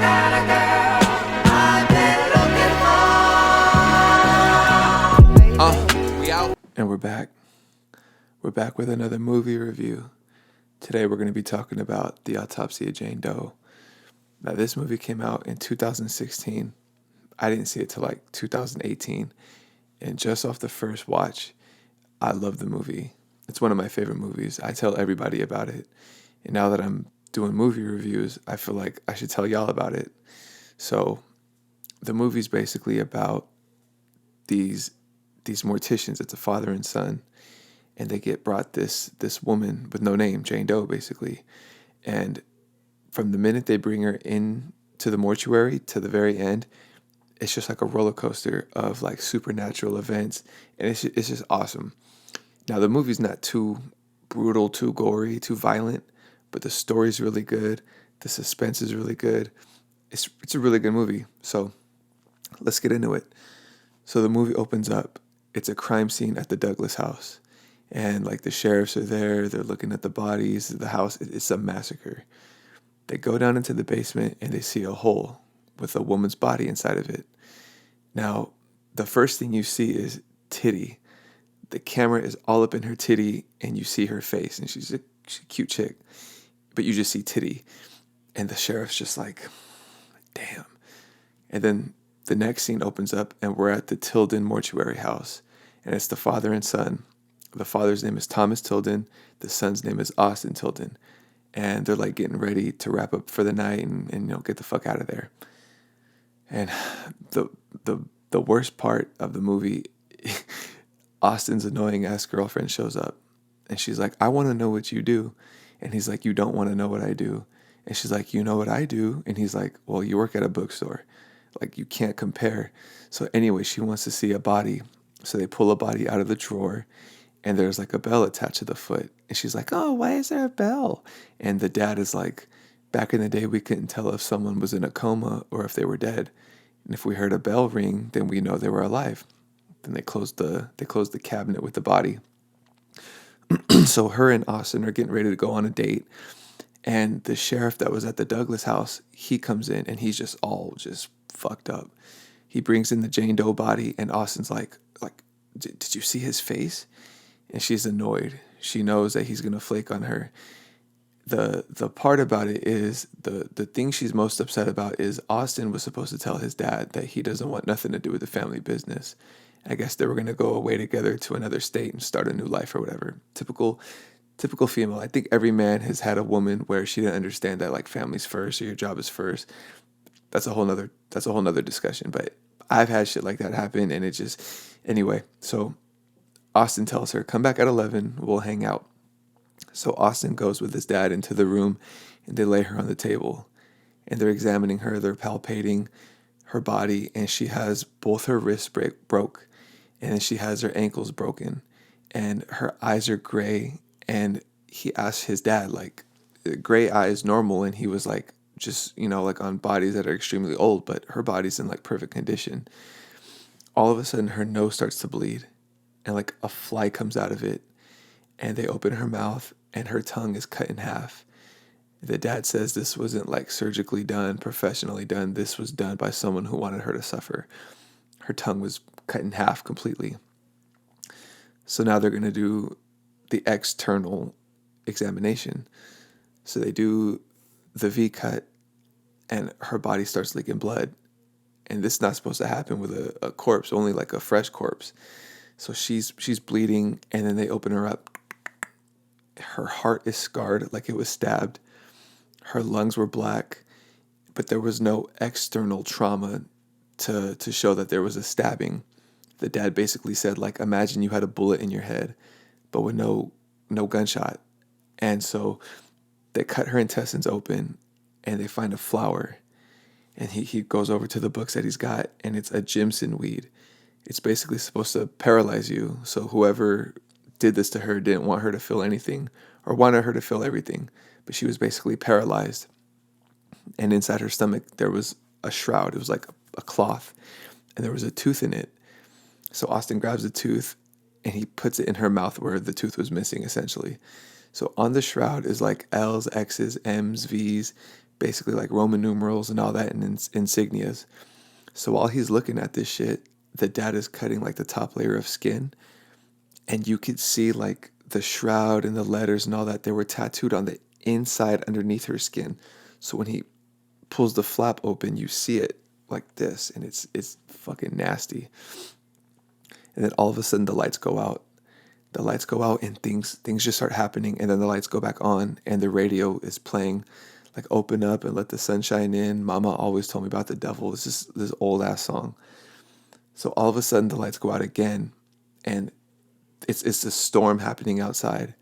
got a girl I've been looking for. We out. And we're back. We're back with another movie review. Today we're going to be talking about The Autopsy of Jane Doe. Now this movie came out in 2016. I didn't see it till like 2018. And just off the first watch, I love the movie. It's one of my favorite movies. I tell everybody about it. And now that I'm doing movie reviews, I feel like I should tell y'all about it. So the movie's basically about these morticians. It's a father and son. And they get brought this woman with no name, Jane Doe, basically. And from the minute they bring her in to the mortuary to the very end, it's just like a roller coaster of like supernatural events. And it's just awesome. Now, the movie's not too brutal, too gory, too violent, but the story's really good. The suspense is really good. It's a really good movie. So let's get into it. So the movie opens up. It's a crime scene at the Douglas house. And like the sheriffs are there, they're looking at the bodies, the house, it's a massacre. They go down into the basement and they see a hole with a woman's body inside of it. Now, the first thing you see is titty. The camera is all up in her titty and you see her face and she's a cute chick, but you just see titty. And the sheriff's just like, damn. And then the next scene opens up and we're at the Tilden mortuary house and it's the father and son. The father's name is Thomas Tilden. The son's name is Austin Tilden. And they're like getting ready to wrap up for the night and get the fuck out of there. And the worst part of the movie, Austin's annoying ass girlfriend shows up. And she's like, I want to know what you do. And he's like, you don't want to know what I do. And she's like, you know what I do? And he's like, well, you work at a bookstore. Like, you can't compare. So anyway, she wants to see a body. So they pull a body out of the drawer. And there's like a bell attached to the foot. And she's like, oh, why is there a bell? And the dad is like, back in the day, we couldn't tell if someone was in a coma or if they were dead. And if we heard a bell ring, then we know they were alive. Then they closed the cabinet with the body. So her and Austin are getting ready to go on a date. And the sheriff that was at the Douglas house, he comes in and he's just all just fucked up. He brings in the Jane Doe body and Austin's like, did you see his face? And she's annoyed. She knows that he's going to flake on her. The part about it is, the thing she's most upset about is Austin was supposed to tell his dad that he doesn't want nothing to do with the family business. I guess they were going to go away together to another state and start a new life or whatever. Typical female. I think every man has had a woman where she didn't understand that like family's first or your job is first. That's a whole nother discussion. But I've had shit like that happen and it just, anyway. So Austin tells her, come back at 11, we'll hang out. So Austin goes with his dad into the room and they lay her on the table and they're examining her, they're palpating her body and she has both her wrists broke and then she has her ankles broken and her eyes are gray. And he asked his dad, like, gray eyes normal? And he was like, just, like on bodies that are extremely old, but her body's in like perfect condition. All of a sudden her nose starts to bleed. And like a fly comes out of it and they open her mouth and her tongue is cut in half. The dad says this wasn't like surgically done, professionally done. This was done by someone who wanted her to suffer. Her tongue was cut in half completely. So now they're going to do the external examination. So they do the V cut and her body starts leaking blood. And this is not supposed to happen with a corpse, only like a fresh corpse. So she's bleeding and then they open her up. Her heart is scarred like it was stabbed. Her lungs were black, but there was no external trauma to show that there was a stabbing. The dad basically said, like, imagine you had a bullet in your head, but with no gunshot. And so they cut her intestines open and they find a flower. And he goes over to the books that he's got and it's a Jimson weed. It's basically supposed to paralyze you. So whoever did this to her didn't want her to feel anything or wanted her to feel everything. But she was basically paralyzed. And inside her stomach, there was a shroud. It was like a cloth. And there was a tooth in it. So Austin grabs the tooth and he puts it in her mouth where the tooth was missing, essentially. So on the shroud is like L's, X's, M's, V's, basically like Roman numerals and all that and insignias. So while he's looking at this shit, the dad is cutting like the top layer of skin, and you could see like the shroud and the letters and all that, they were tattooed on the inside underneath her skin. So when he pulls the flap open, you see it like this, and it's fucking nasty. And then all of a sudden the lights go out. The lights go out and things just start happening, and then the lights go back on and the radio is playing like "Open Up and Let the Sunshine In." Mama always told me about the devil. It's just this old ass song. So all of a sudden the lights go out again, and it's a storm happening outside.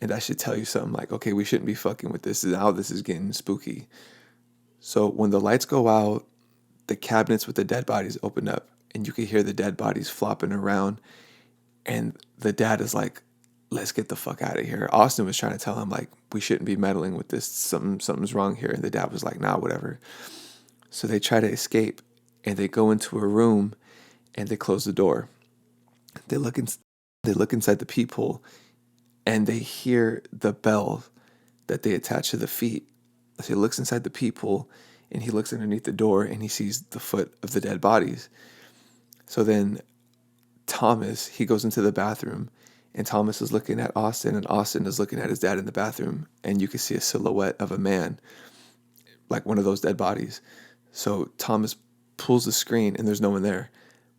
And I should tell you something, like, okay, we shouldn't be fucking with this. Now this is getting spooky. So when the lights go out, the cabinets with the dead bodies open up, and you can hear the dead bodies flopping around. And the dad is like, let's get the fuck out of here. Austin was trying to tell him, like, we shouldn't be meddling with this. Something's wrong here. And the dad was like, nah, whatever. So they try to escape, and they go into a room, and they close the door. They look inside the peephole, and they hear the bell that they attach to the feet. So he looks inside the peephole, and he looks underneath the door, and he sees the foot of the dead bodies. So then Thomas, he goes into the bathroom, and Thomas is looking at Austin, and Austin is looking at his dad in the bathroom, and you can see a silhouette of a man, like one of those dead bodies. So Thomas pulls the screen, and there's no one there.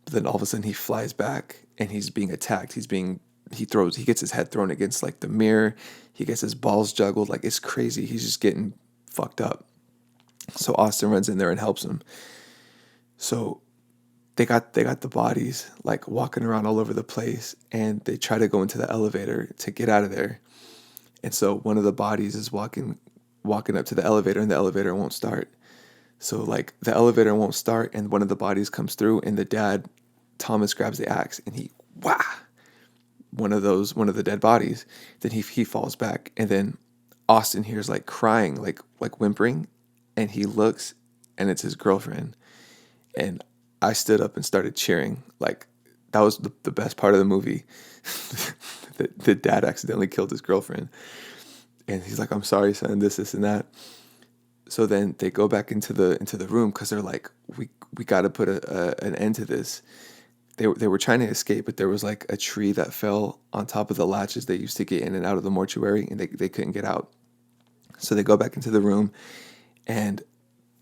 But then all of a sudden he flies back, and he's being attacked. He gets his head thrown against like the mirror. He gets his balls juggled. Like, it's crazy. He's just getting fucked up. So Austin runs in there and helps him. So they got the bodies like walking around all over the place, and they try to go into the elevator to get out of there. And so one of the bodies is walking up to the elevator, and the elevator won't start. So like the elevator won't start, and one of the bodies comes through, and the dad, Thomas, grabs the axe, and he one of the dead bodies. Then he falls back, and then Austin hears like crying, like whimpering, and he looks, and it's his girlfriend. And I stood up and started cheering. Like, that was the best part of the movie. the dad accidentally killed his girlfriend, and he's like, "I'm sorry, son, this and that." So then they go back into the room, because they're like, we got to put an end to this. They were trying to escape, but there was like a tree that fell on top of the latches they used to get in and out of the mortuary, and they couldn't get out. So they go back into the room, and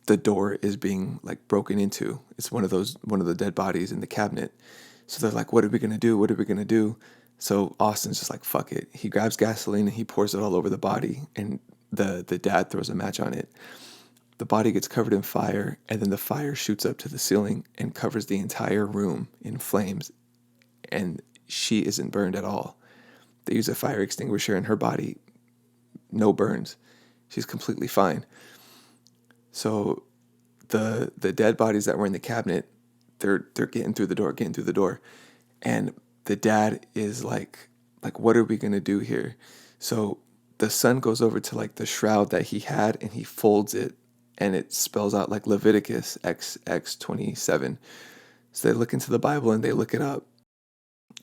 the door is being like broken into. It's one of the dead bodies in the cabinet. So they're like, what are we going to do? What are we going to do? So Austin's just like, fuck it. He grabs gasoline and he pours it all over the body, and the dad throws a match on it. The body gets covered in fire, and then the fire shoots up to the ceiling and covers the entire room in flames, and she isn't burned at all. They use a fire extinguisher, and her body, no burns. She's completely fine. So the dead bodies that were in the cabinet, they're getting through the door, and the dad is like, what are we gonna do here? So the son goes over to like the shroud that he had, and he folds it, and it spells out like Leviticus XX27. So they look into the Bible and they look it up.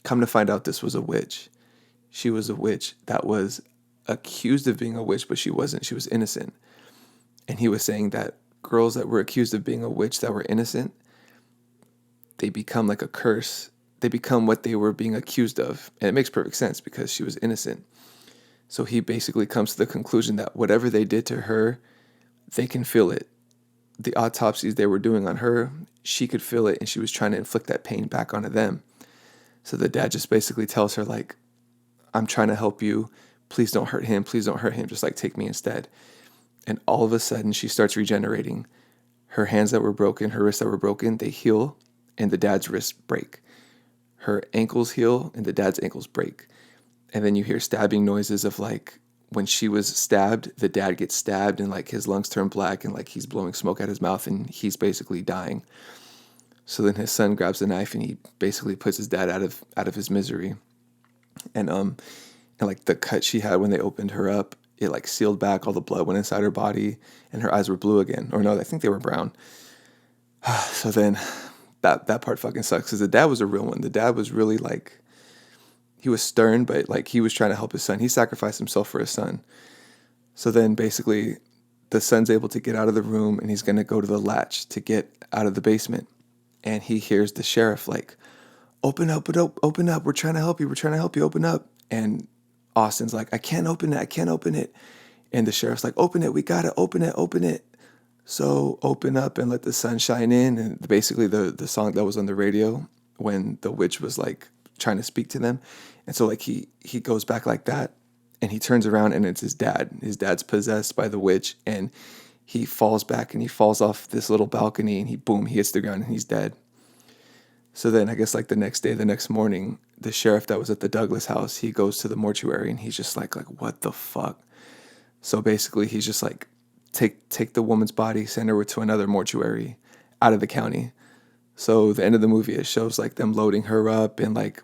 Come to find out, this was a witch. She was a witch that was accused of being a witch, but she wasn't. She was innocent. And he was saying that girls that were accused of being a witch that were innocent, they become like a curse. They become what they were being accused of. And it makes perfect sense, because she was innocent. So he basically comes to the conclusion that whatever they did to her, they can feel it. The autopsies they were doing on her, she could feel it, and she was trying to inflict that pain back onto them. So the dad just basically tells her, like, I'm trying to help you. Please don't hurt him. Please don't hurt him. Just like, take me instead. And all of a sudden she starts regenerating. Her hands that were broken, her wrists that were broken, they heal, and the dad's wrists break. Her ankles heal, and the dad's ankles break. And then you hear stabbing noises of like, when she was stabbed, the dad gets stabbed, and like his lungs turn black, and like he's blowing smoke out his mouth, and he's basically dying. So then his son grabs a knife, and he basically puts his dad out of his misery. And like the cut she had when they opened her up, it like sealed back, all the blood went inside her body, and her eyes were blue again. Or no, I think they were brown. So then that part fucking sucks, because the dad was a real one. The dad was really like, he was stern, but like he was trying to help his son. He sacrificed himself for his son. So then basically the son's able to get out of the room, and he's going to go to the latch to get out of the basement. And he hears the sheriff like, open up, open up. We're trying to help you. We're trying to help you. Open up. And Austin's like, I can't open it. I can't open it. And the sheriff's like, open it. We got to open it. Open it. So open up and let the sun shine in. And basically the song that was on the radio when the witch was like trying to speak to them. And so like he goes back like that, and he turns around, and it's his dad. His dad's possessed by the witch, and he falls back, and he falls off this little balcony, and he hits the ground, and he's dead. So then I guess like the next morning, the sheriff that was at the Douglas house, he goes to the mortuary, and he's just like what the fuck? So basically he's just like, take the woman's body, send her to another mortuary out of the county. So the end of the movie, it shows like them loading her up, and like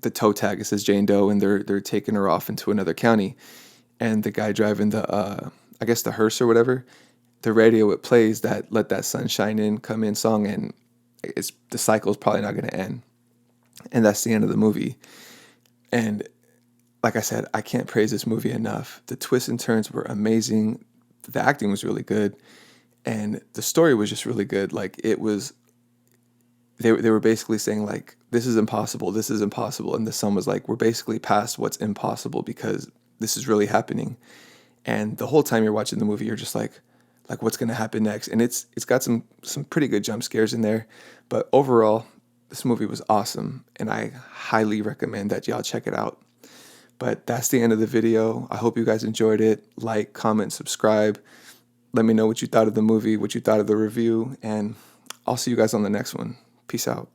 the toe tag, it says Jane Doe, and they're taking her off into another county. And the guy driving the I guess the hearse or whatever, the radio, it plays that Let That Sun Shine In, Come In song, and the cycle is probably not going to end. And that's the end of the movie. And like I said, I can't praise this movie enough. The twists and turns were amazing. The acting was really good, and the story was just really good. Like it was, they were basically saying like, this is impossible, and the son was like, we're basically past what's impossible because this is really happening. And the whole time you're watching the movie, you're just like what's gonna happen next? And it's got some pretty good jump scares in there, but overall, this movie was awesome, and I highly recommend that y'all check it out. But that's the end of the video. I hope you guys enjoyed it. Like, comment, subscribe. Let me know what you thought of the movie, what you thought of the review, and I'll see you guys on the next one. Peace out.